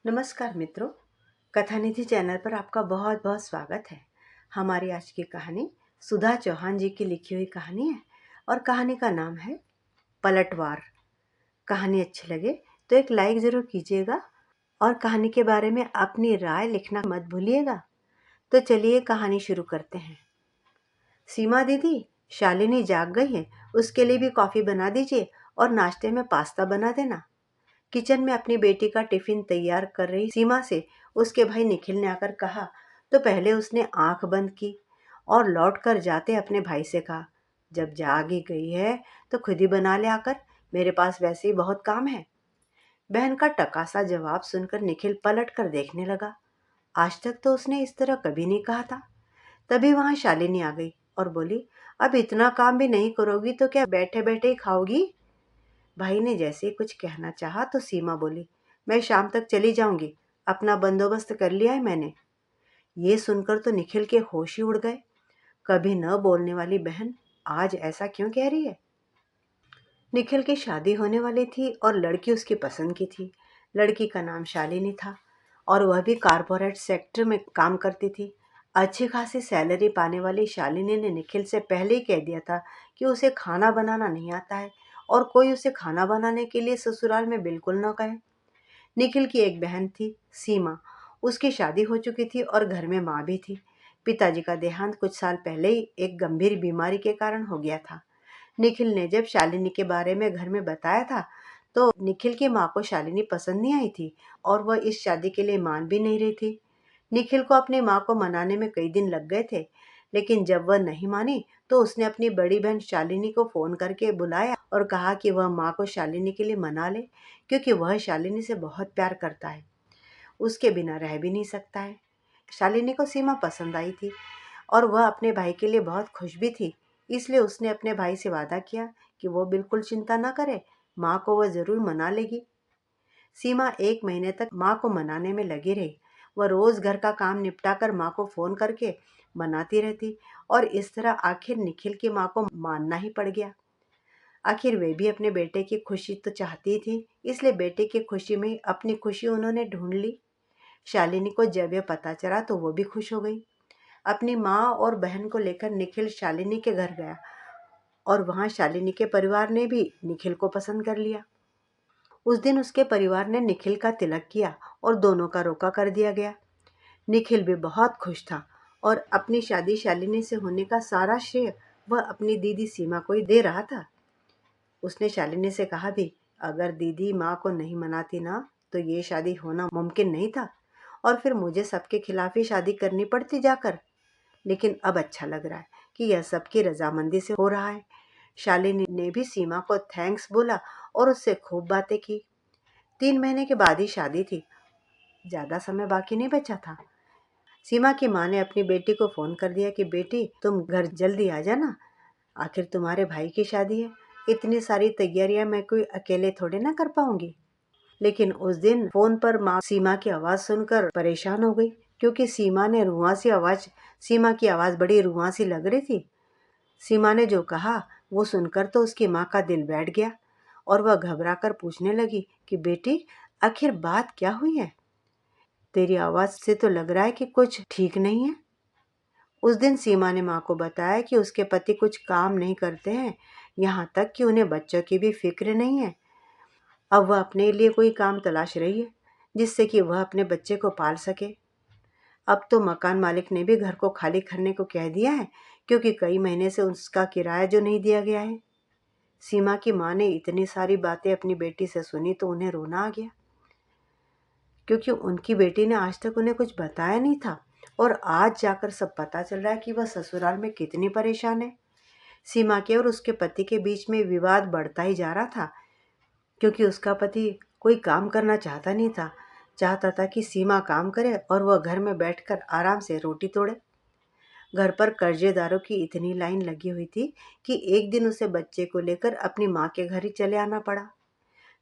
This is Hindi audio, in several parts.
नमस्कार मित्रों, कथानिधि चैनल पर आपका बहुत बहुत स्वागत है। हमारी आज की कहानी सुधा चौहान जी की लिखी हुई कहानी है और कहानी का नाम है पलटवार। कहानी अच्छी लगे तो एक लाइक ज़रूर कीजिएगा और कहानी के बारे में अपनी राय लिखना मत भूलिएगा। तो चलिए कहानी शुरू करते हैं। सीमा दीदी, शालिनी जाग गई है, उसके लिए भी कॉफ़ी बना दीजिए और नाश्ते में पास्ता बना देना। किचन में अपनी बेटी का टिफिन तैयार कर रही सीमा से उसके भाई निखिल ने आकर कहा तो पहले उसने आंख बंद की और लौट कर जाते अपने भाई से कहा, जब जाग ही गई है तो खुद ही बना ले आकर, मेरे पास वैसे ही बहुत काम है। बहन का टकासा जवाब सुनकर निखिल पलट कर देखने लगा। आज तक तो उसने इस तरह कभी नहीं कहा था। तभी वहां शालिनी आ गई और बोली, अब इतना काम भी नहीं करोगी तो क्या बैठे बैठे ही खाओगी? भाई ने जैसे ही कुछ कहना चाहा तो सीमा बोली, मैं शाम तक चली जाऊंगी, अपना बंदोबस्त कर लिया है मैंने। ये सुनकर तो निखिल के होश ही उड़ गए। कभी न बोलने वाली बहन आज ऐसा क्यों कह रही है? निखिल की शादी होने वाली थी और लड़की उसकी पसंद की थी। लड़की का नाम शालिनी था और वह भी कारपोरेट सेक्टर में काम करती थी। अच्छी खासी सैलरी पाने वाली शालिनी ने निखिल से पहले ही कह दिया था कि उसे खाना बनाना नहीं आता है और कोई उसे खाना बनाने के लिए ससुराल में बिल्कुल न कहे। निखिल की एक बहन थी, सीमा। उसकी शादी हो चुकी थी और घर में माँ भी थी। पिताजी का देहांत कुछ साल पहले ही एक गंभीर बीमारी के कारण हो गया था। निखिल ने जब शालिनी के बारे में घर में बताया था तो निखिल की माँ को शालिनी पसंद नहीं आई थी और वह इस शादी के लिए मान भी नहीं रही थी। निखिल को अपनी माँ को मनाने में कई दिन लग गए थे, लेकिन जब वह नहीं मानी तो उसने अपनी बड़ी बहन शालिनी को फोन करके बुलाया और कहा कि वह माँ को शालिनी के लिए मना ले, क्योंकि वह शालिनी से बहुत प्यार करता है, उसके बिना रह भी नहीं सकता है। शालिनी को सीमा पसंद आई थी और वह अपने भाई के लिए बहुत खुश भी थी। इसलिए उसने अपने भाई से वादा किया कि वो बिल्कुल चिंता न करे, माँ को वह जरूर मना लेगी। सीमा 1 महीने तक माँ को मनाने में लगी रही। वह रोज घर का काम निपटाकर माँ को फोन करके मनाती रहती और इस तरह आखिर निखिल की माँ को मानना ही पड़ गया। आखिर वे भी अपने बेटे की खुशी तो चाहती थी, इसलिए बेटे की खुशी में ही अपनी खुशी उन्होंने ढूंढ ली। शालिनी को जब यह पता चला तो वो भी खुश हो गई। अपनी माँ और बहन को लेकर निखिल शालिनी के घर गया और वहाँ शालिनी के परिवार ने भी निखिल को पसंद कर लिया। उस दिन उसके परिवार ने निखिल का तिलक किया और दोनों का रोका कर दिया गया। निखिल भी बहुत खुश था और अपनी शादी शालिनी से होने का सारा श्रेय वह अपनी दीदी सीमा को ही दे रहा था। उसने शालिनी से कहा भी, अगर दीदी माँ को नहीं मनाती ना तो ये शादी होना मुमकिन नहीं था और फिर मुझे सबके खिलाफ ही शादी करनी पड़ती जाकर। लेकिन अब अच्छा लग रहा है कि यह सबकी रजामंदी से हो रहा है। शालिनी ने भी सीमा को थैंक्स बोला और उससे खूब बातें की। 3 महीने के बाद ही शादी थी, ज़्यादा समय बाकी नहीं बचा था। सीमा की माँ ने अपनी बेटी को फ़ोन कर दिया कि बेटी तुम घर जल्दी आ जाना, आखिर तुम्हारे भाई की शादी है, इतनी सारी तैयारियां मैं कोई अकेले थोड़े ना कर पाऊंगी। लेकिन उस दिन फ़ोन पर माँ सीमा की आवाज़ सुनकर परेशान हो गई, क्योंकि सीमा की आवाज़ बड़ी रुआंसी लग रही थी। सीमा ने जो कहा वो सुनकर तो उसकी माँ का दिल बैठ गया और वह घबरा कर पूछने लगी कि बेटी आखिर बात क्या हुई है? तेरी आवाज़ से तो लग रहा है कि कुछ ठीक नहीं है। उस दिन सीमा ने माँ को बताया कि उसके पति कुछ काम नहीं करते हैं, यहाँ तक कि उन्हें बच्चों की भी फिक्र नहीं है। अब वह अपने लिए कोई काम तलाश रही है जिससे कि वह अपने बच्चे को पाल सके। अब तो मकान मालिक ने भी घर को खाली करने को कह दिया है, क्योंकि कई महीने से उसका किराया जो नहीं दिया गया है। सीमा की माँ ने इतनी सारी बातें अपनी बेटी से सुनी तो उन्हें रोना आ गया, क्योंकि उनकी बेटी ने आज तक उन्हें कुछ बताया नहीं था और आज जाकर सब पता चल रहा है कि वह ससुराल में कितनी परेशान है। सीमा के और उसके पति के बीच में विवाद बढ़ता ही जा रहा था, क्योंकि उसका पति कोई काम करना चाहता नहीं था। चाहता था कि सीमा काम करे और वह घर में बैठकर आराम से रोटी तोड़े। घर पर कर्जेदारों की इतनी लाइन लगी हुई थी कि एक दिन उसे बच्चे को लेकर अपनी माँ के घर ही चले आना पड़ा।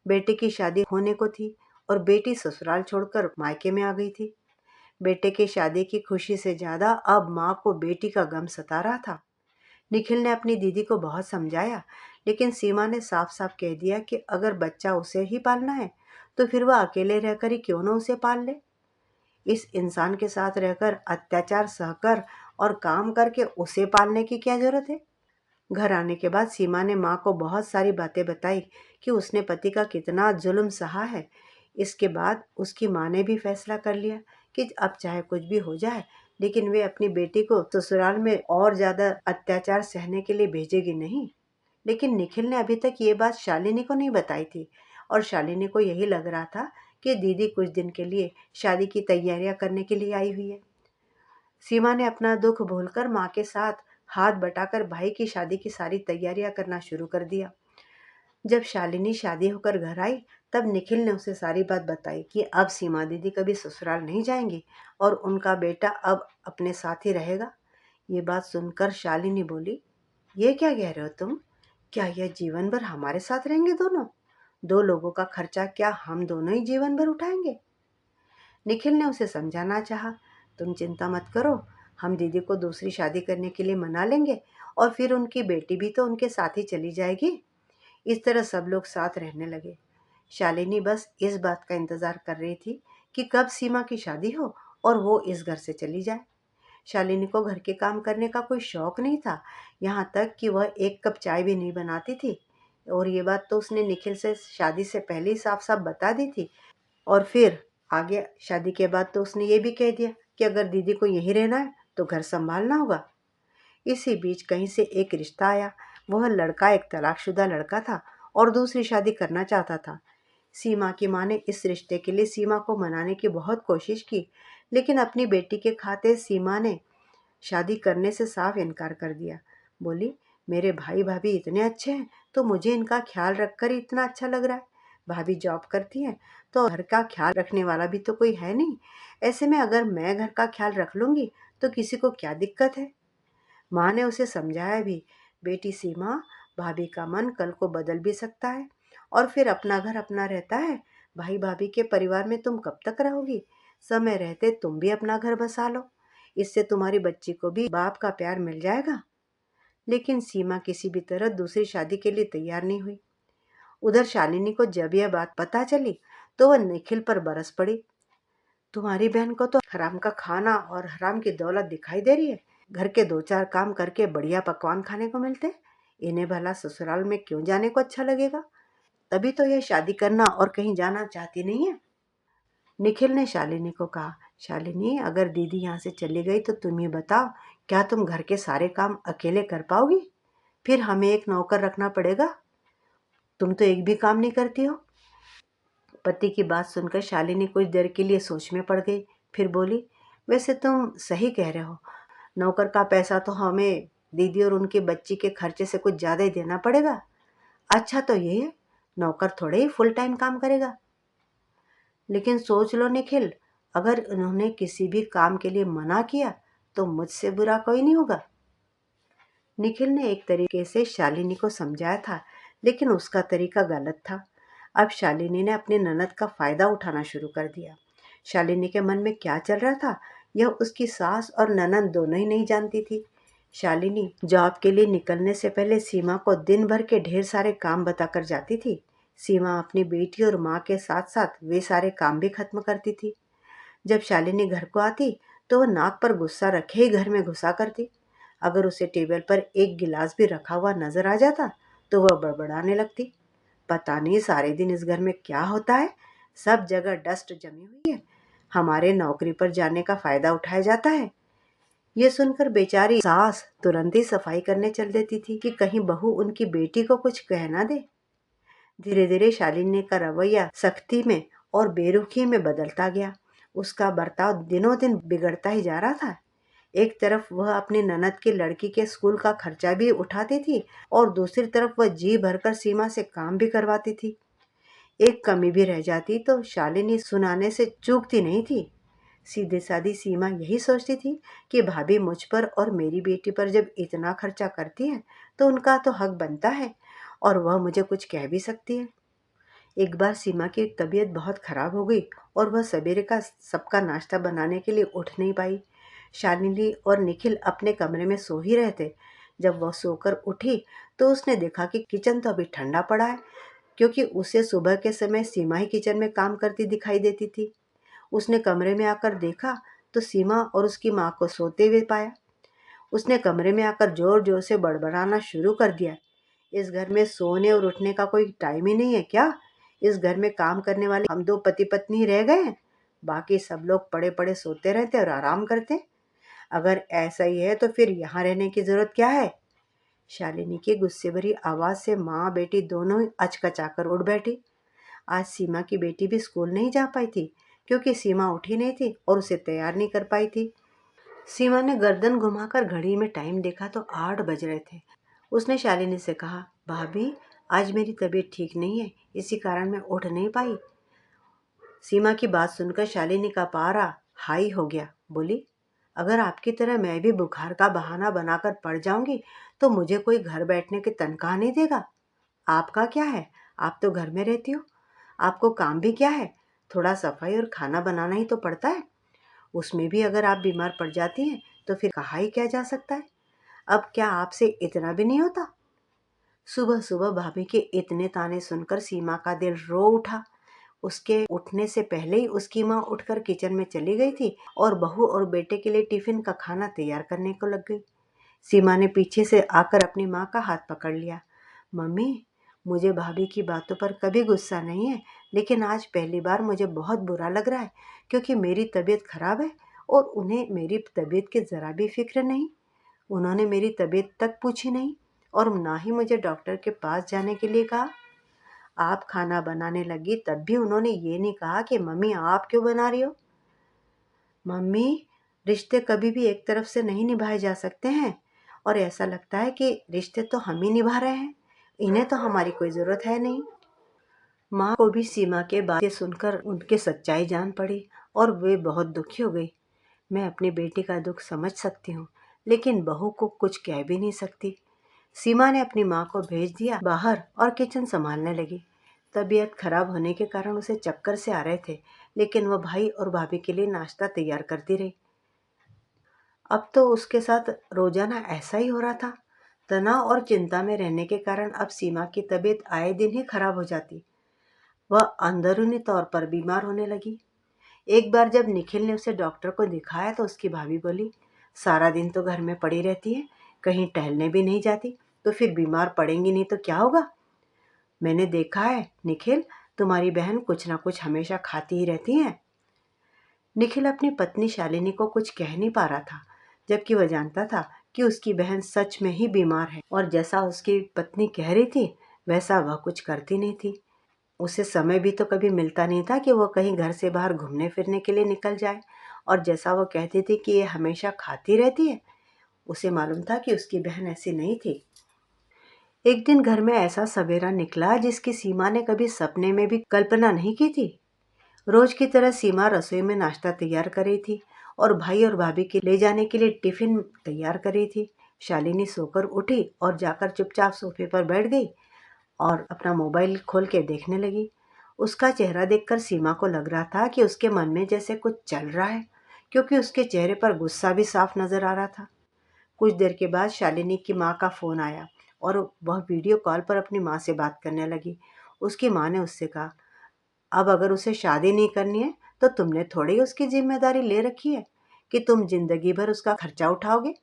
बेटे की शादी होने को थी और बेटी ससुराल छोड़कर मायके में आ गई थी। बेटे की शादी की खुशी से ज्यादा अब माँ को बेटी का गम सता रहा था। निखिल ने अपनी दीदी को बहुत समझाया, लेकिन सीमा ने साफ साफ कह दिया कि अगर बच्चा उसे ही पालना है तो फिर वह अकेले रहकर ही क्यों न उसे पाल ले। इस इंसान के साथ रहकर अत्याचार सहकर और काम करके उसे पालने की क्या जरूरत है। घर आने के बाद सीमा ने माँ को बहुत सारी बातें बताई कि उसने पति का कितना जुल्म सहा है। इसके बाद उसकी माँ ने भी फैसला कर लिया कि अब चाहे कुछ भी हो जाए, लेकिन वे अपनी बेटी को ससुराल में और ज़्यादा अत्याचार सहने के लिए भेजेगी नहीं। लेकिन निखिल ने अभी तक ये बात शालिनी को नहीं बताई थी और शालिनी को यही लग रहा था कि दीदी कुछ दिन के लिए शादी की तैयारियां करने के लिए आई हुई है। सीमा ने अपना दुख भूलकर माँ के साथ हाथ बटाकर भाई की शादी की सारी तैयारियां करना शुरू कर दिया। जब शालिनी शादी होकर घर आई तब निखिल ने उसे सारी बात बताई कि अब सीमा दीदी कभी ससुराल नहीं जाएंगी और उनका बेटा अब अपने साथ ही रहेगा। ये बात सुनकर शालिनी बोली, ये क्या कह रहे हो तुम? क्या यह जीवन भर हमारे साथ रहेंगे दोनों? दो लोगों का खर्चा क्या हम दोनों ही जीवन भर उठाएंगे? निखिल ने उसे समझाना चाहा, तुम चिंता मत करो, हम दीदी को दूसरी शादी करने के लिए मना लेंगे और फिर उनकी बेटी भी तो उनके साथ ही चली जाएगी। इस तरह सब लोग साथ रहने लगे। शालिनी बस इस बात का इंतजार कर रही थी कि कब सीमा की शादी हो और वो इस घर से चली जाए। शालिनी को घर के काम करने का कोई शौक नहीं था, यहाँ तक कि वह एक कप चाय भी नहीं बनाती थी। और ये बात तो उसने निखिल से शादी से पहले ही साफ साफ बता दी थी। और फिर आगे शादी के बाद तो उसने ये भी कह दिया कि अगर दीदी को यहीं रहना है तो घर संभालना होगा। इसी बीच कहीं से एक रिश्ता आया। वह लड़का एक तलाकशुदा लड़का था और दूसरी शादी करना चाहता था। सीमा की माँ ने इस रिश्ते के लिए सीमा को मनाने की बहुत कोशिश की, लेकिन अपनी बेटी के खाते सीमा ने शादी करने से साफ इनकार कर दिया। बोली, मेरे भाई भाभी इतने अच्छे हैं तो मुझे इनका ख्याल रखकर ही इतना अच्छा लग रहा है। भाभी जॉब करती है तो घर का ख्याल रखने वाला भी तो कोई है नहीं। ऐसे में अगर मैं घर का ख्याल रख लूँगी तो किसी को क्या दिक्कत है। माँ ने उसे समझाया भी, बेटी सीमा, भाभी का मन कल को बदल भी सकता है और फिर अपना घर अपना रहता है। भाई भाभी के परिवार में तुम कब तक रहोगी? समय रहते तुम भी अपना घर बसा लो, इससे तुम्हारी बच्ची को भी बाप का प्यार मिल जाएगा। लेकिन सीमा किसी भी तरह दूसरी शादी के लिए तैयार नहीं हुई। उधर शालिनी को जब यह बात पता चली तो वह निखिल पर बरस पड़ी। तुम्हारी बहन को तो हराम का खाना और हराम की दौलत दिखाई दे रही है। घर के दो चार काम करके बढ़िया पकवान खाने को मिलते, इन्हें भला ससुराल में क्यों जाने को अच्छा लगेगा? तभी तो यह शादी करना और कहीं जाना चाहती नहीं है। निखिल ने शालिनी को कहा, शालिनी, अगर दीदी यहाँ से चली गई तो तुम ही बताओ, क्या तुम घर के सारे काम अकेले कर पाओगी? फिर हमें एक नौकर रखना पड़ेगा। तुम तो एक भी काम नहीं करती हो। पति की बात सुनकर शालिनी कुछ देर के लिए सोच में पड़ गई। फिर बोली, वैसे तुम सही कह रहे हो, नौकर का पैसा तो हमें दीदी और उनकी बच्ची के खर्चे से कुछ ज़्यादा ही देना पड़ेगा। अच्छा तो ये है, नौकर थोड़े ही फुल टाइम काम करेगा। लेकिन सोच लो निखिल, अगर उन्होंने किसी भी काम के लिए मना किया तो मुझसे बुरा कोई नहीं होगा। निखिल ने एक तरीके से शालिनी को समझाया था, लेकिन उसका तरीका गलत था। अब शालिनी ने अपनी ननद का फायदा उठाना शुरू कर दिया। शालिनी के मन में क्या चल रहा था यह उसकी सास और ननद दोनों ही नहीं जानती थी। शालिनी जॉब के लिए निकलने से पहले सीमा को दिन भर के ढेर सारे काम बताकर जाती थी। सीमा अपनी बेटी और माँ के साथ साथ वे सारे काम भी खत्म करती थी। जब शालिनी घर को आती तो वह नाक पर गुस्सा रखे ही घर में घुसा करती। अगर उसे टेबल पर एक गिलास भी रखा हुआ नजर आ जाता तो वह बड़बड़ाने लगती। पता नहीं सारे दिन इस घर में क्या होता है, सब जगह डस्ट जमी हुई है, हमारे नौकरी पर जाने का फायदा उठाया जाता है। ये सुनकर बेचारी सास तुरंत ही सफाई करने चल देती थी कि कहीं बहू उनकी बेटी को कुछ कह ना दे। धीरे धीरे शालिनी का रवैया सख्ती में और बेरुखी में बदलता गया। उसका बर्ताव दिनों दिन बिगड़ता ही जा रहा था। एक तरफ वह अपनी ननद की लड़की के स्कूल का खर्चा भी उठाती थी और दूसरी तरफ वह जी भरकर सीमा से काम भी करवाती थी। एक कमी भी रह जाती तो शालिनी सुनाने से चूकती नहीं थी। सीधी सादी सीमा यही सोचती थी कि भाभी मुझ पर और मेरी बेटी पर जब इतना खर्चा करती है तो उनका तो हक बनता है और वह मुझे कुछ कह भी सकती है। एक बार सीमा की तबीयत बहुत खराब हो गई और वह सवेरे का सबका नाश्ता बनाने के लिए उठ नहीं पाई। शालिनी और निखिल अपने कमरे में सो ही रहे थे। जब वह सोकर उठी तो उसने देखा कि किचन तो अभी ठंडा पड़ा है, क्योंकि उसे सुबह के समय सीमा ही किचन में काम करती दिखाई देती थी। उसने कमरे में आकर देखा तो सीमा और उसकी माँ को सोते हुए पाया। उसने कमरे में आकर जोर जोर से बड़बड़ाना शुरू कर दिया। इस घर में सोने और उठने का कोई टाइम ही नहीं है क्या? इस घर में काम करने वाले हम दो पति पत्नी ही रह गए हैं, बाकी सब लोग पड़े पड़े सोते रहते और आराम करते। अगर ऐसा ही है तो फिर यहाँ रहने की जरूरत क्या है? शालिनी की गुस्से भरी आवाज से माँ बेटी दोनों ही अचकचाकर उठ बैठी। आज सीमा की बेटी भी स्कूल नहीं जा पाई थी क्योंकि सीमा उठी नहीं थी और उसे तैयार नहीं कर पाई थी। सीमा ने गर्दन घुमाकर घड़ी में टाइम देखा तो 8 बज रहे थे। उसने शालिनी से कहा, भाभी आज मेरी तबीयत ठीक नहीं है, इसी कारण मैं उठ नहीं पाई। सीमा की बात सुनकर शालिनी का पारा हाई हो गया। बोली, अगर आपकी तरह मैं भी बुखार का बहाना बनाकर पड़ जाऊंगी तो मुझे कोई घर बैठने की तनख्वाह नहीं देगा। आपका क्या है, आप तो घर में रहती हो, आपको काम भी क्या है, थोड़ा सफाई और खाना बनाना ही तो पड़ता है। उसमें भी अगर आप बीमार पड़ जाती हैं तो फिर कहा ही क्या जा सकता है। अब क्या आपसे इतना भी नहीं होता? सुबह सुबह भाभी के इतने ताने सुनकर सीमा का दिल रो उठा। उसके उठने से पहले ही उसकी माँ उठकर किचन में चली गई थी और बहू और बेटे के लिए टिफिन का खाना तैयार करने को लग गई। सीमा ने पीछे से आकर अपनी माँ का हाथ पकड़ लिया। मम्मी, मुझे भाभी की बातों पर कभी गुस्सा नहीं है, लेकिन आज पहली बार मुझे बहुत बुरा लग रहा है क्योंकि मेरी तबीयत खराब है और उन्हें मेरी तबीयत की ज़रा भी फिक्र नहीं। उन्होंने मेरी तबीयत तक पूछी नहीं और ना ही मुझे डॉक्टर के पास जाने के लिए कहा। आप खाना बनाने लगी तब भी उन्होंने ये नहीं कहा कि मम्मी आप क्यों बना रही हो। मम्मी, रिश्ते कभी भी एक तरफ से नहीं निभाए जा सकते हैं और ऐसा लगता है कि रिश्ते तो हम ही निभा रहे हैं, इन्हें तो हमारी कोई ज़रूरत है नहीं। माँ को भी सीमा के बातें सुनकर उनकी सच्चाई जान पड़ी और वे बहुत दुखी हो गई। मैं अपनी बेटी का दुख समझ सकती हूँ, लेकिन बहू को कुछ कह भी नहीं सकती। सीमा ने अपनी माँ को भेज दिया बाहर और किचन संभालने लगी। तबीयत खराब होने के कारण उसे चक्कर से आ रहे थे, लेकिन वह भाई और भाभी के लिए नाश्ता तैयार करती रही। अब तो उसके साथ रोजाना ऐसा ही हो रहा था। तनाव और चिंता में रहने के कारण अब सीमा की तबीयत आए दिन ही खराब हो जाती। वह अंदरूनी तौर पर बीमार होने लगी। एक बार जब निखिल ने उसे डॉक्टर को दिखाया तो उसकी भाभी बोली, सारा दिन तो घर में पड़ी रहती है, कहीं टहलने भी नहीं जाती, तो फिर बीमार पड़ेंगी नहीं तो क्या होगा। मैंने देखा है निखिल, तुम्हारी बहन कुछ ना कुछ हमेशा खाती ही रहती है। निखिल अपनी पत्नी शालिनी को कुछ कह नहीं पा रहा था, जबकि वह जानता था कि उसकी बहन सच में ही बीमार है और जैसा उसकी पत्नी कह रही थी वैसा वह कुछ करती नहीं थी। उसे समय भी तो कभी मिलता नहीं था कि वह कहीं घर से बाहर घूमने फिरने के लिए निकल जाए, और जैसा वह कहती थी कि ये हमेशा खाती रहती है, उसे मालूम था कि उसकी बहन ऐसी नहीं थी। एक दिन घर में ऐसा सवेरा निकला जिसकी सीमा ने कभी सपने में भी कल्पना नहीं की थी। रोज की तरह सीमा रसोई में नाश्ता तैयार कर रही थी और भाई और भाभी के ले जाने के लिए टिफिन तैयार कर रही थी। शालिनी सोकर उठी और जाकर चुपचाप सोफे पर बैठ गई और अपना मोबाइल खोल के देखने लगी। उसका चेहरा देखकर सीमा को लग रहा था कि उसके मन में जैसे कुछ चल रहा है, क्योंकि उसके चेहरे पर गुस्सा भी साफ नजर आ रहा था। कुछ देर के बाद शालिनी की माँ का फ़ोन आया और वह वीडियो कॉल पर अपनी माँ से बात करने लगी। उसकी माँ ने उससे कहा, अब अगर उसे शादी नहीं करनी है तो तुमने थोड़ी ही उसकी जिम्मेदारी ले रखी है कि तुम जिंदगी भर उसका खर्चा उठाओगे।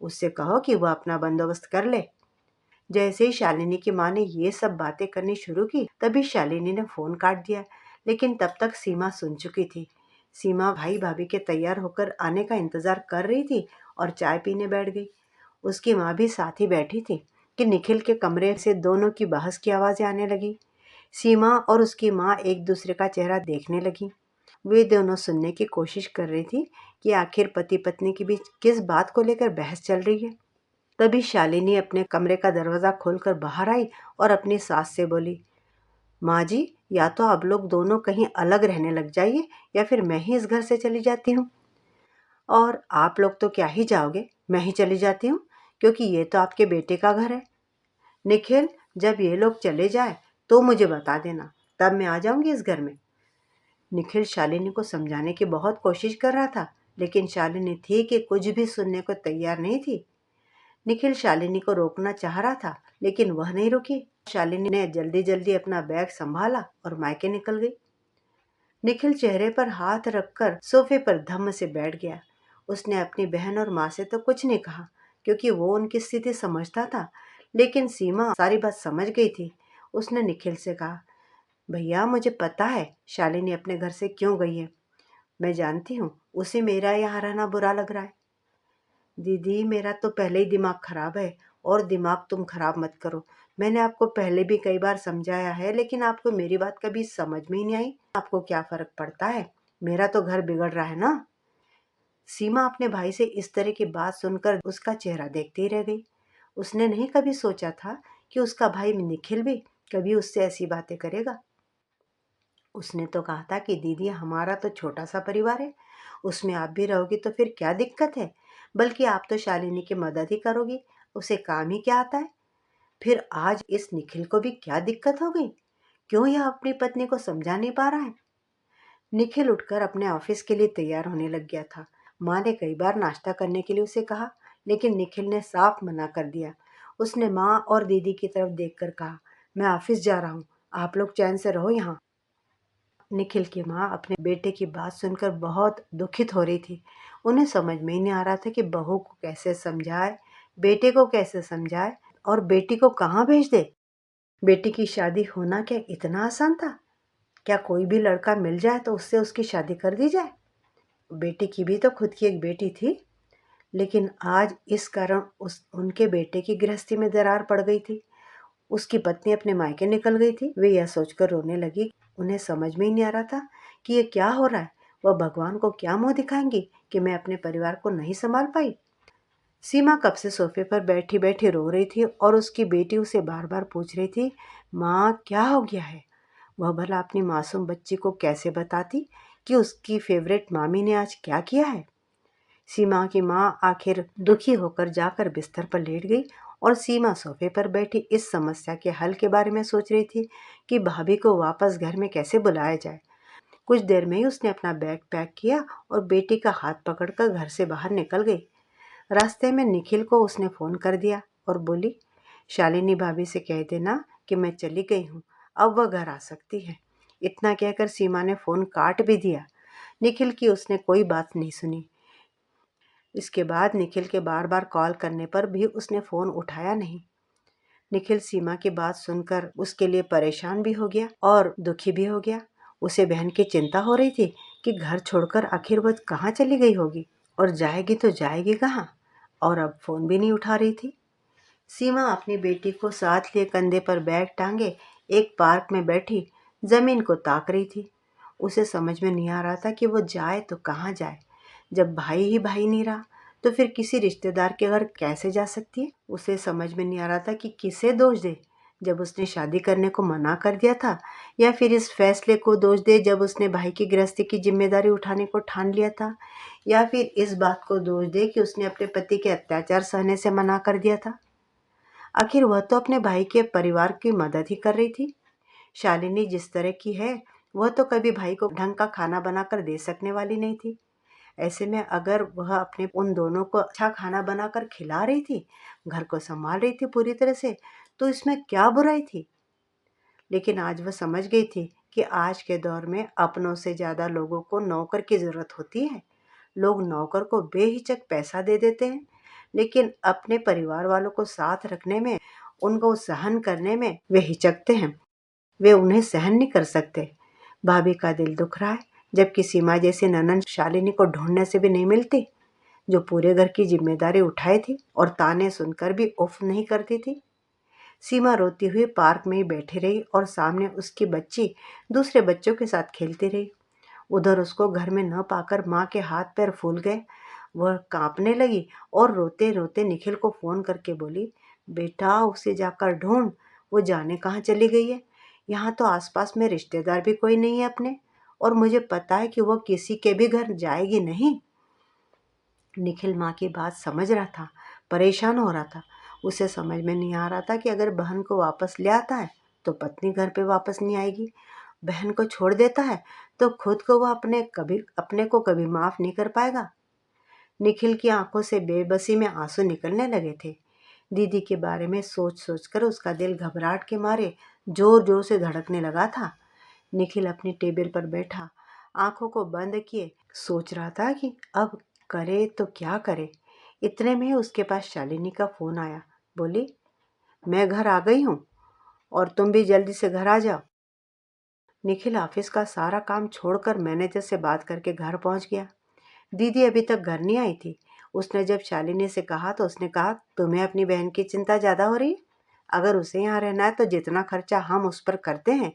उससे कहो कि वह अपना बंदोबस्त कर ले। जैसे ही शालिनी की माँ ने ये सब बातें करनी शुरू की तभी शालिनी ने फ़ोन काट दिया, लेकिन तब तक सीमा सुन चुकी थी। सीमा भाई भाभी के तैयार होकर आने का इंतज़ार कर रही थी और चाय पीने बैठ गई। उसकी माँ भी साथ ही बैठी थी कि निखिल के कमरे से दोनों की बहस की आवाज़ें आने लगी। सीमा और उसकी माँ एक दूसरे का चेहरा देखने लगी। वे दोनों सुनने की कोशिश कर रही थी कि आखिर पति पत्नी के बीच किस बात को लेकर बहस चल रही है। तभी शालिनी अपने कमरे का दरवाज़ा खोलकर बाहर आई और अपनी सास से बोली, माँ जी, या तो आप लोग दोनों कहीं अलग रहने लग जाइए या फिर मैं ही इस घर से चली जाती हूँ। और आप लोग तो क्या ही जाओगे, मैं ही चली जाती हूँ, क्योंकि ये तो आपके बेटे का घर है। निखिल, जब ये लोग चले जाए तो मुझे बता देना, तब मैं आ जाऊंगी इस घर में। निखिल शालिनी को समझाने की बहुत कोशिश कर रहा था, लेकिन शालिनी थी कि कुछ भी सुनने को तैयार नहीं थी। निखिल शालिनी को रोकना चाह रहा था, लेकिन वह नहीं रुकी। शालिनी ने जल्दी जल्दी अपना बैग संभाला और मायके निकल गई। निखिल चेहरे पर हाथ रखकर सोफे पर धम्म से बैठ गया। उसने अपनी बहन और माँ से तो कुछ नहीं कहा क्योंकि वो उनकी स्थिति समझता था, लेकिन सीमा सारी बात समझ गई थी। उसने निखिल से कहा, भैया मुझे पता है शालिनी अपने घर से क्यों गई है। मैं जानती हूँ उसे मेरा यहाँ रहना बुरा लग रहा है। दीदी मेरा तो पहले ही दिमाग खराब है और दिमाग तुम खराब मत करो। मैंने आपको पहले भी कई बार समझाया है, लेकिन आपको मेरी बात कभी समझ में ही नहीं आई। आपको क्या फर्क पड़ता है, मेरा तो घर बिगड़ रहा है ना। सीमा अपने भाई से इस तरह की बात सुनकर उसका चेहरा देखती ही रह गई। उसने नहीं कभी सोचा था कि उसका भाई निखिल भी कभी उससे ऐसी बातें करेगा। उसने तो कहा था कि दीदी हमारा तो छोटा सा परिवार है, उसमें आप भी रहोगी तो फिर क्या दिक्कत है, बल्कि आप तो शालिनी की मदद ही करोगी, उसे काम ही क्या आता है। फिर आज इस निखिल को भी क्या दिक्कत हो गई, क्यों यह अपनी पत्नी को समझा नहीं पा रहा है। निखिल उठकर अपने ऑफिस के लिए तैयार होने लग गया था। माँ ने कई बार नाश्ता करने के लिए उसे कहा, लेकिन निखिल ने साफ मना कर दिया। उसने माँ और दीदी की तरफ देखकर कहा, मैं ऑफिस जा रहा हूँ, आप लोग चैन से रहो यहाँ। निखिल की माँ अपने बेटे की बात सुनकर बहुत दुखित हो रही थी। उन्हें समझ में ही नहीं आ रहा था कि बहू को कैसे समझाए, बेटे को कैसे समझाए और बेटी को कहाँ भेज दे। बेटी की शादी होना क्या इतना आसान था? क्या कोई भी लड़का मिल जाए तो उससे उसकी शादी कर दी जाए? बेटी की भी तो खुद की एक बेटी थी, लेकिन आज इस कारण उस उनके बेटे की गृहस्थी में दरार पड़ गई थी। उसकी पत्नी अपने मायके निकल गई थी। वे यह सोचकर रोने लगी। उन्हें समझ में ही नहीं आ रहा था कि ये क्या हो रहा है। वह भगवान को क्या मुंह दिखाएंगी कि मैं अपने परिवार को नहीं संभाल पाई। सीमा कब से सोफे पर बैठी बैठी रो रही थी और उसकी बेटी उसे बार बार पूछ रही थी, माँ क्या हो गया है। वह भला अपनी मासूम बच्ची को कैसे बताती कि उसकी फेवरेट मामी ने आज क्या किया है। सीमा की माँ आखिर दुखी होकर जाकर बिस्तर पर लेट गई और सीमा सोफे पर बैठी इस समस्या के हल के बारे में सोच रही थी कि भाभी को वापस घर में कैसे बुलाया जाए। कुछ देर में ही उसने अपना बैग पैक किया और बेटी का हाथ पकड़कर घर से बाहर निकल गई। रास्ते में निखिल को उसने फ़ोन कर दिया और बोली, शालिनी भाभी से कह देना कि मैं चली गई हूँ, अब वह घर आ सकती है। इतना कहकर सीमा ने फ़ोन काट भी दिया। निखिल की उसने कोई बात नहीं सुनी। इसके बाद निखिल के बार बार कॉल करने पर भी उसने फ़ोन उठाया नहीं। निखिल सीमा की बात सुनकर उसके लिए परेशान भी हो गया और दुखी भी हो गया। उसे बहन की चिंता हो रही थी कि घर छोड़कर आखिर वह कहाँ चली गई होगी और जाएगी तो जाएगी कहाँ, और अब फ़ोन भी नहीं उठा रही थी। सीमा अपनी बेटी को साथ लिए कंधे पर बैग टांगे एक पार्क में बैठी जमीन को ताक रही थी। उसे समझ में नहीं आ रहा था कि वो जाए तो कहाँ जाए। जब भाई ही भाई नहीं रहा तो फिर किसी रिश्तेदार के घर कैसे जा सकती है। उसे समझ में नहीं आ रहा था कि किसे दोष दे, जब उसने शादी करने को मना कर दिया था, या फिर इस फैसले को दोष दे जब उसने भाई की गृहस्थी की जिम्मेदारी उठाने को ठान लिया था, या फिर इस बात को दोष दे कि उसने अपने पति के अत्याचार सहने से मना कर दिया था। आखिर वह तो अपने भाई के परिवार की मदद ही कर रही थी। शालिनी जिस तरह की है वह तो कभी भाई को ढंग का खाना बनाकर दे सकने वाली नहीं थी। ऐसे में अगर वह अपने उन दोनों को अच्छा खाना बनाकर खिला रही थी, घर को संभाल रही थी पूरी तरह से, तो इसमें क्या बुराई थी। लेकिन आज वह समझ गई थी कि आज के दौर में अपनों से ज़्यादा लोगों को नौकर की ज़रूरत होती है। लोग नौकर को बेहिचक पैसा दे देते हैं, लेकिन अपने परिवार वालों को साथ रखने में, उनको सहन करने में वे हिचकते हैं। वे उन्हें सहन नहीं कर सकते। भाभी का दिल दुख रहा है, जबकि सीमा जैसी ननंद शालिनी को ढूंढने से भी नहीं मिलती, जो पूरे घर की जिम्मेदारी उठाई थी और ताने सुनकर भी उफ नहीं करती थी। सीमा रोती हुई पार्क में ही बैठी रही और सामने उसकी बच्ची दूसरे बच्चों के साथ खेलती रही। उधर उसको घर में न पाकर माँ के हाथ पैर फूल गए। वह कांपने लगी और रोते रोते निखिल को फ़ोन करके बोली, बेटा उसे जाकर ढूंढ, वो जाने कहाँ चली गई है। यहाँ तो आसपास में रिश्तेदार भी कोई नहीं है अपने, और मुझे पता है कि वो किसी के भी घर जाएगी नहीं। निखिल माँ की बात समझ रहा था, परेशान हो रहा था। उसे समझ में नहीं आ रहा था कि अगर बहन को वापस ले आता है तो पत्नी घर पे वापस नहीं आएगी, बहन को छोड़ देता है तो खुद को वह अपने को कभी माफ़ नहीं कर पाएगा। निखिल की आंखों से बेबसी में आंसू निकलने लगे थे। दीदी के बारे में सोच सोच कर उसका दिल घबराहट के मारे जोर जोर से धड़कने लगा था। निखिल अपनी टेबल पर बैठा आंखों को बंद किए सोच रहा था कि अब करे तो क्या करे। इतने में ही उसके पास शालिनी का फोन आया। बोली, मैं घर आ गई हूँ और तुम भी जल्दी से घर आ जाओ। निखिल ऑफिस का सारा काम छोड़कर मैनेजर से बात करके घर पहुंच गया। दीदी अभी तक घर नहीं आई थी। उसने जब शालिनी से कहा तो उसने कहा, तुम्हें अपनी बहन की चिंता ज़्यादा हो रही है? अगर उसे यहाँ रहना है तो जितना खर्चा हम उस पर करते हैं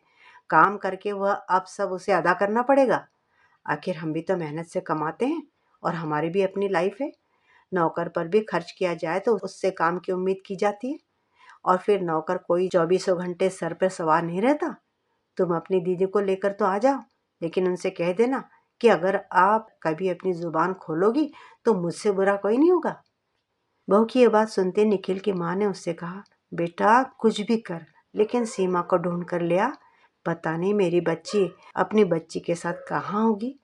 काम करके वह अब सब उसे अदा करना पड़ेगा। आखिर हम भी तो मेहनत से कमाते हैं और हमारी भी अपनी लाइफ है। नौकर पर भी खर्च किया जाए तो उससे काम की उम्मीद की जाती है और फिर नौकर कोई 24 घंटे सर पर सवार नहीं रहता। तुम अपनी दीदी को लेकर तो आ जाओ, लेकिन उनसे कह देना कि अगर आप कभी अपनी जुबान खोलोगी तो मुझसे बुरा कोई नहीं होगा। बहू की ये बात सुनते निखिल की माँ ने उससे कहा, बेटा कुछ भी कर लेकिन सीमा को ढूंढ कर ले आ। पता नहीं मेरी बच्ची अपनी बच्ची के साथ कहाँ होगी।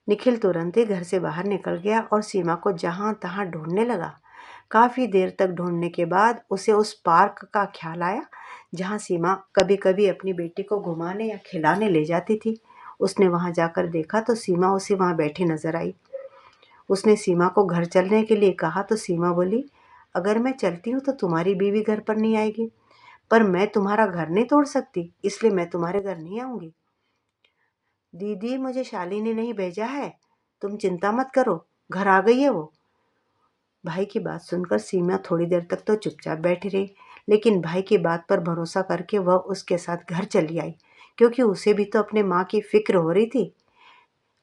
निखिल तुरंत ही घर से बाहर निकल गया और सीमा को जहाँ तहाँ ढूंढने लगा। काफ़ी देर तक ढूंढने के बाद उसे उस पार्क का ख्याल आया जहाँ सीमा कभी कभी अपनी बेटी को घुमाने या खिलाने ले जाती थी। उसने वहाँ जाकर देखा तो सीमा उसे वहाँ बैठी नजर आई। उसने सीमा को घर चलने के लिए कहा तो सीमा बोली, अगर मैं चलती हूँ तो तुम्हारी बीवी घर पर नहीं आएगी, पर मैं तुम्हारा घर नहीं तोड़ सकती, इसलिए मैं तुम्हारे घर नहीं आऊँगी। दीदी मुझे शालिनी ने नहीं भेजा है, तुम चिंता मत करो, घर आ गई है वो। भाई की बात सुनकर सीमा थोड़ी देर तक तो चुपचाप बैठी रही, लेकिन भाई की बात पर भरोसा करके वह उसके साथ घर चली आई, क्योंकि उसे भी तो अपने माँ की फिक्र हो रही थी।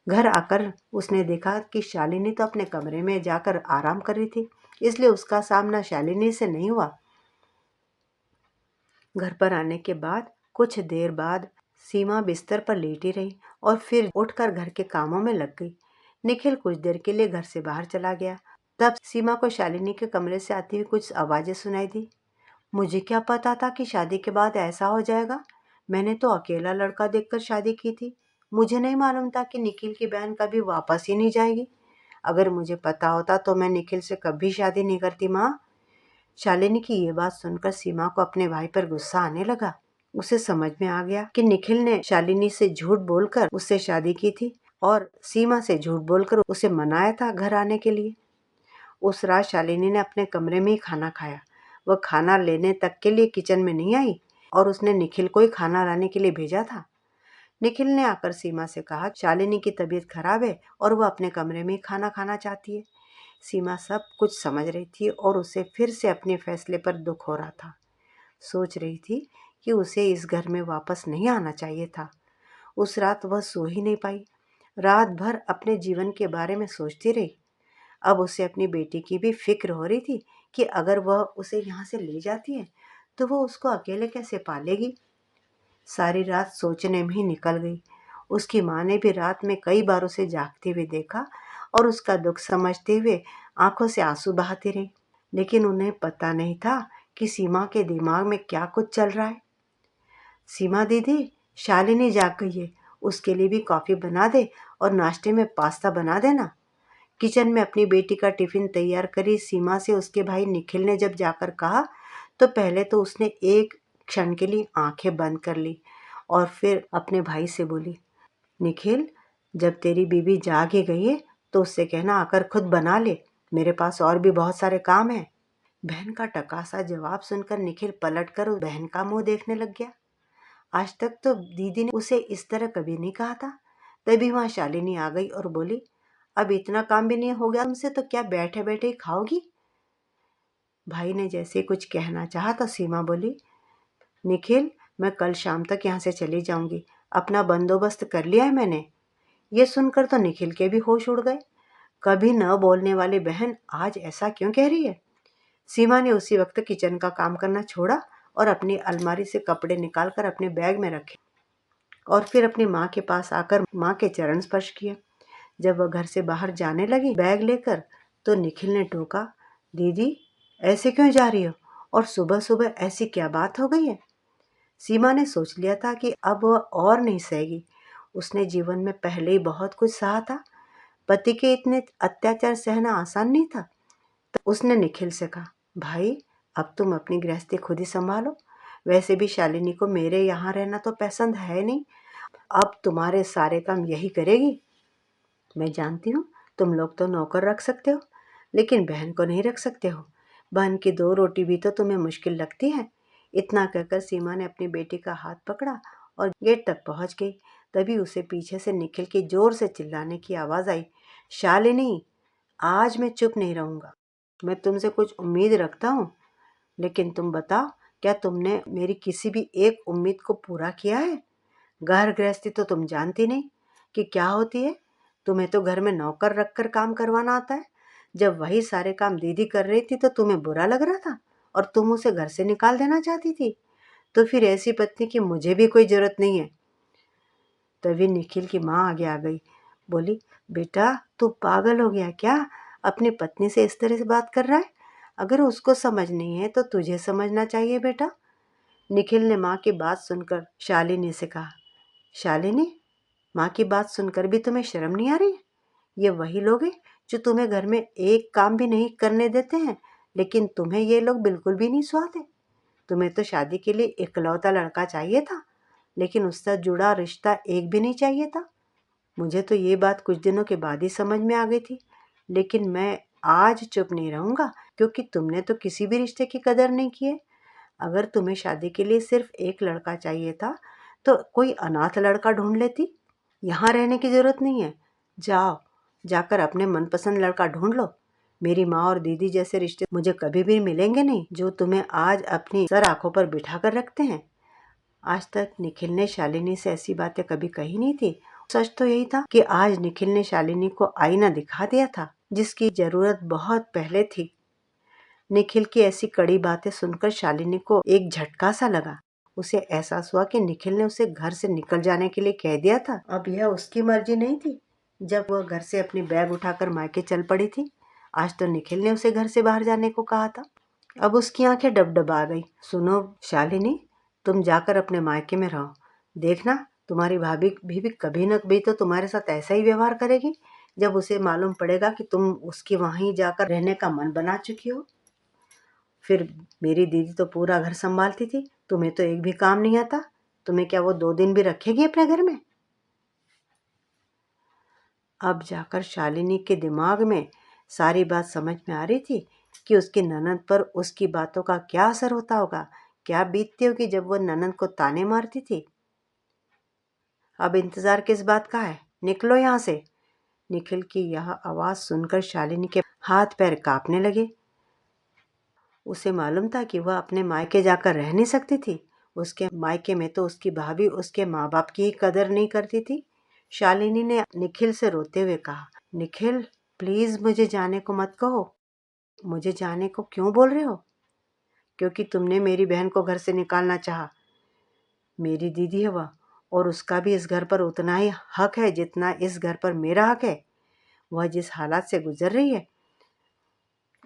घर आकर उसने देखा कि शालिनी तो अपने कमरे में जाकर आराम कर रही थी, इसलिए उसका सामना शालिनी से नहीं हुआ। घर पर आने के बाद कुछ देर बाद सीमा बिस्तर पर लेटी रही और फिर उठकर घर के कामों में लग गई। निखिल कुछ देर के लिए घर से बाहर चला गया। तब सीमा को शालिनी के कमरे से आती हुई कुछ आवाजें सुनाई दी। मुझे क्या पता था कि शादी के बाद ऐसा हो जाएगा। मैंने तो अकेला लड़का देखकर शादी की थी। मुझे नहीं मालूम था कि निखिल की बहन कभी वापस ही नहीं जाएगी। अगर मुझे पता होता तो मैं निखिल से कभी शादी नहीं करती माँ। शालिनी की ये बात सुनकर सीमा को अपने भाई पर गुस्सा आने लगा। उसे समझ में आ गया कि निखिल ने शालिनी से झूठ बोलकर उससे शादी की थी और सीमा से झूठ बोलकर उसे मनाया था घर आने के लिए। उस रात शालिनी ने अपने कमरे में ही खाना खाया। वह खाना लेने तक के लिए किचन में नहीं आई और उसने निखिल को ही खाना लाने के लिए भेजा था। निखिल ने आकर सीमा से कहा, शालिनी की तबीयत खराब है और वह अपने कमरे में ही खाना खाना चाहती है। सीमा सब कुछ समझ रही थी और उसे फिर से अपने फैसले पर दुख हो रहा था। सोच रही थी कि उसे इस घर में वापस नहीं आना चाहिए था। उस रात वह सो ही नहीं पाई। रात भर अपने जीवन के बारे में सोचती रही। अब उसे अपनी बेटी की भी फिक्र हो रही थी कि अगर वह उसे यहाँ से ले जाती है तो वह उसको अकेले कैसे पालेगी। सारी रात सोचने में ही निकल गई। उसकी माँ ने भी रात में कई बार उसे जागते हुए देखा और उसका दुख समझते हुए आंखों से आंसू बहाती रही, लेकिन उन्हें पता नहीं था कि सीमा के दिमाग में क्या कुछ चल रहा है। सीमा दीदी, शालिनी जाग गई है, उसके लिए भी कॉफी बना दे और नाश्ते में पास्ता बना देना। किचन में अपनी बेटी का टिफिन तैयार करी सीमा से उसके भाई निखिल ने जब जाकर कहा तो पहले तो उसने एक क्षण के लिए आंखें बंद कर ली और फिर अपने भाई से बोली, निखिल, जब तेरी बीवी जाग ही गई है तो उससे कहना आकर खुद बना ले, मेरे पास और भी बहुत सारे काम हैं। बहन का टकासा जवाब सुनकर निखिल पलटकर उस बहन का मुंह देखने लग गया। आज तक तो दीदी ने उसे इस तरह कभी नहीं कहा था। तभी वहां शालिनी आ गई और बोली, अब इतना काम भी नहीं हो गया तुमसे तो क्या बैठे बैठे ही खाओगी। भाई ने जैसे कुछ कहना चाहा तो सीमा बोली, निखिल, मैं कल शाम तक यहाँ से चली जाऊंगी, अपना बंदोबस्त कर लिया है मैंने। ये सुनकर तो निखिल के भी होश उड़ गए। कभी न बोलने वाली बहन आज ऐसा क्यों कह रही है। सीमा ने उसी वक्त किचन का काम करना छोड़ा और अपनी अलमारी से कपड़े निकालकर अपने बैग में रखे और फिर अपनी माँ के पास आकर माँ के चरण स्पर्श किए। जब वह घर से बाहर जाने लगी बैग लेकर तो निखिल ने टोका, दीदी ऐसे क्यों जा रही हो और सुबह सुबह ऐसी क्या बात हो गई है। सीमा ने सोच लिया था कि अब वह और नहीं सहेगी। उसने जीवन में पहले ही बहुत कुछ सहा था। पति के इतने अत्याचार सहना आसान नहीं था। तो उसने निखिल से कहा, भाई अब तुम अपनी गृहस्थी खुद ही संभालो। वैसे भी शालिनी को मेरे यहाँ रहना तो पसंद है नहीं, अब तुम्हारे सारे काम यही करेगी। मैं जानती हूँ तुम लोग तो नौकर रख सकते हो, लेकिन बहन को नहीं रख सकते हो। बहन की 2 रोटी भी तो तुम्हें मुश्किल लगती है। इतना कहकर सीमा ने अपनी बेटी का हाथ पकड़ा और गेट तक पहुंच गई। तभी उसे पीछे से निखिल की जोर से चिल्लाने की आवाज़ आई, शालिनी, आज मैं चुप नहीं रहूँगा। मैं तुमसे कुछ उम्मीद रखता हूँ, लेकिन तुम बताओ, क्या तुमने मेरी किसी भी एक उम्मीद को पूरा किया है? घर गृहस्थी तो तुम जानती नहीं कि क्या होती है। तुम्हें तो घर में नौकर रखकर काम करवाना आता है। जब वही सारे काम दीदी कर रही थी तो तुम्हें बुरा लग रहा था और तुम उसे घर से निकाल देना चाहती थी। तो फिर ऐसी पत्नी की मुझे भी कोई जरूरत नहीं है। तभी निखिल की माँ आगे आ गई, बोली, बेटा तू पागल हो गया क्या? अपनी पत्नी से इस तरह से बात कर रहा है? अगर उसको समझ नहीं है तो तुझे समझना चाहिए बेटा। निखिल ने माँ की बात सुनकर शालिनी से कहा, शालिनी, माँ की बात सुनकर भी तुम्हें शर्म नहीं आ रही? ये वही लोग हैं जो तुम्हें घर में एक काम भी नहीं करने देते हैं, लेकिन तुम्हें ये लोग बिल्कुल भी नहीं सुहाते। तुम्हें तो शादी के लिए इकलौता लड़का चाहिए था, लेकिन उससे जुड़ा रिश्ता एक भी नहीं चाहिए था। मुझे तो ये बात कुछ दिनों के बाद ही समझ में आ गई थी, लेकिन मैं आज चुप नहीं रहूँगा, क्योंकि तुमने तो किसी भी रिश्ते की कदर नहीं की है। अगर तुम्हें शादी के लिए सिर्फ एक लड़का चाहिए था तो कोई अनाथ लड़का ढूंढ लेती। यहाँ रहने की ज़रूरत नहीं है। जाओ, जाकर अपने मनपसंद लड़का ढूंढ लो। मेरी माँ और दीदी जैसे रिश्ते मुझे कभी भी मिलेंगे नहीं, जो तुम्हें आज अपनी सर आंखों पर बिठा कर रखते हैं। आज तक निखिल ने शालिनी से ऐसी बातें कभी कही नहीं थी। सच तो यही था कि आज निखिल ने शालिनी को आईना दिखा दिया था, जिसकी जरूरत बहुत पहले थी। निखिल की ऐसी कड़ी बातें सुनकर शालिनी को एक झटका सा लगा। उसे एहसास हुआ कि निखिल ने उसे घर से निकल जाने के लिए कह दिया था। अब यह उसकी मर्जी नहीं थी। जब वह घर से अपनी बैग उठाकर मायके चल पड़ी थी, आज तो निखिल ने उसे घर से बाहर जाने को कहा था। अब उसकी आंखें डबडबा गई। सुनो शालिनी, तुम जाकर अपने मायके में रहो। देखना, तुम्हारी भाभी भी कभी न कभी तो तुम्हारे साथ ऐसा ही व्यवहार करेगी, जब उसे मालूम पड़ेगा कि तुम उसकी वहीं जाकर रहने का मन बना चुकी हो। फिर मेरी दीदी तो पूरा घर संभालती थी, तुम्हें तो एक भी काम नहीं आता। तुम्हें क्या वो 2 दिन भी रखेगी अपने घर में? अब जाकर शालिनी के दिमाग में सारी बात समझ में आ रही थी कि उसकी ननद पर उसकी बातों का क्या असर होता होगा, क्या बीतती होगी जब वो ननद को ताने मारती थी। अब इंतजार किस बात का है, निकलो यहाँ से। निखिल की यह आवाज़ सुनकर शालिनी के हाथ पैर कांपने लगे। उसे मालूम था कि वह अपने मायके जाकर रह नहीं सकती थी। उसके मायके में तो उसकी भाभी उसके माँ बाप की ही कदर नहीं करती थी। शालिनी ने निखिल से रोते हुए कहा, निखिल, प्लीज़ मुझे जाने को मत कहो। मुझे जाने को क्यों बोल रहे हो? क्योंकि तुमने मेरी बहन को घर से निकालना चाहा। मेरी दीदी है वह, और उसका भी इस घर पर उतना ही हक है जितना इस घर पर मेरा हक है। वह जिस हालात से गुजर रही है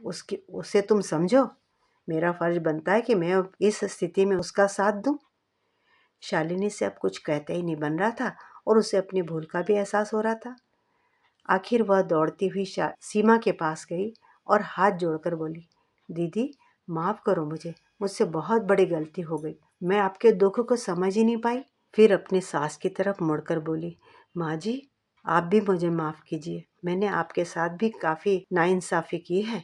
उसकी उसे तुम समझो। मेरा फर्ज बनता है कि मैं इस स्थिति में उसका साथ दूं। शालिनी से अब कुछ कहते ही नहीं बन रहा था और उसे अपनी भूल का भी एहसास हो रहा था। आखिर वह दौड़ती हुई सीमा के पास गई और हाथ जोड़कर बोली, दीदी, माफ़ करो मुझे, मुझसे बहुत बड़ी गलती हो गई। मैं आपके दुख को समझ ही नहीं पाई। फिर अपनी सास की तरफ मुड़कर बोली, माँ जी, आप भी मुझे माफ़ कीजिए। मैंने आपके साथ भी काफ़ी नाइंसाफ़ी की है,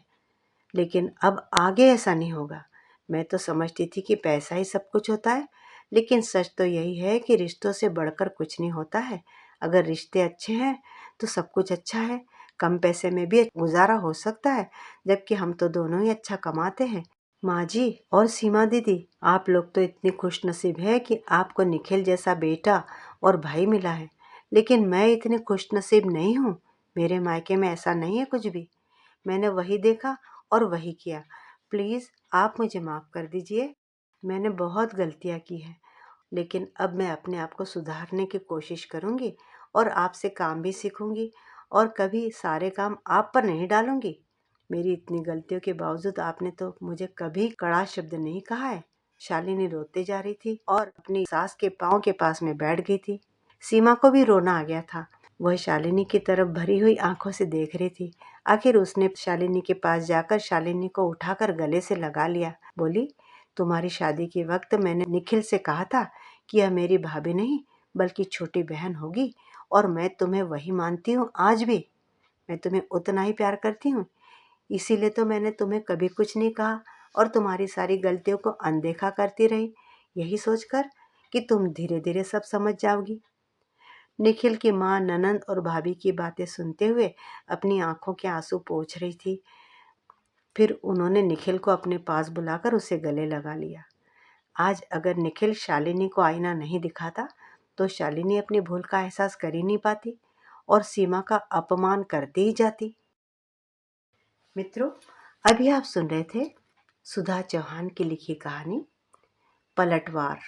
लेकिन अब आगे ऐसा नहीं होगा। मैं तो समझती थी कि पैसा ही सब कुछ होता है, लेकिन सच तो यही है कि रिश्तों से बढ़कर कुछ नहीं होता है। अगर रिश्ते अच्छे हैं तो सब कुछ अच्छा है। कम पैसे में भी गुजारा हो सकता है, जबकि हम तो दोनों ही अच्छा कमाते हैं। माँ जी और सीमा दीदी, आप लोग तो इतनी खुश नसीब है कि आपको निखिल जैसा बेटा और भाई मिला है, लेकिन मैं इतनी खुश नसीब नहीं हूँ। मेरे मायके में ऐसा नहीं है कुछ भी। मैंने वही देखा और वही किया। प्लीज़ आप मुझे माफ़ कर दीजिए। मैंने बहुत गलतियाँ की हैं, लेकिन अब मैं अपने आप को सुधारने की कोशिश करूँगी और आपसे काम भी सीखूँगी और कभी सारे काम आप पर नहीं डालूँगी। मेरी इतनी गलतियों के बावजूद आपने तो मुझे कभी कड़ा शब्द नहीं कहा है। शालिनी रोते जा रही थी और अपनी सास के पाँव के पास में बैठ गई थी। सीमा को भी रोना आ गया था। वह शालिनी की तरफ भरी हुई आंखों से देख रही थी। आखिर उसने शालिनी के पास जाकर शालिनी को उठाकर गले से लगा लिया। बोली, तुम्हारी शादी के वक्त मैंने निखिल से कहा था कि यह मेरी भाभी नहीं बल्कि छोटी बहन होगी, और मैं तुम्हें वही मानती हूँ आज भी। मैं तुम्हें उतना ही प्यार करती हूँ, इसीलिए तो मैंने तुम्हें कभी कुछ नहीं कहा और तुम्हारी सारी गलतियों को अनदेखा करती रही, यही सोचकर कि तुम धीरे धीरे सब समझ जाओगी। निखिल की माँ ननंद और भाभी की बातें सुनते हुए अपनी आंखों के आंसू पोंछ रही थी। फिर उन्होंने निखिल को अपने पास बुलाकर उसे गले लगा लिया। आज अगर निखिल शालिनी को आईना नहीं दिखाता तो शालिनी अपनी भूल का एहसास कर ही नहीं पाती और सीमा का अपमान करती ही जाती। मित्रों, अभी आप सुन रहे थे सुधा चौहान की लिखी कहानी पलटवार।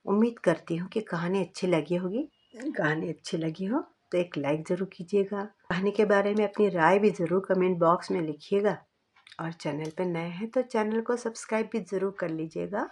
उम्मीद करती हूँ कि कहानी अच्छी लगी होगी। कहानी अच्छी लगी हो तो एक लाइक ज़रूर कीजिएगा। कहानी के बारे में अपनी राय भी ज़रूर कमेंट बॉक्स में लिखिएगा और चैनल पर नए हैं तो चैनल को सब्सक्राइब भी ज़रूर कर लीजिएगा।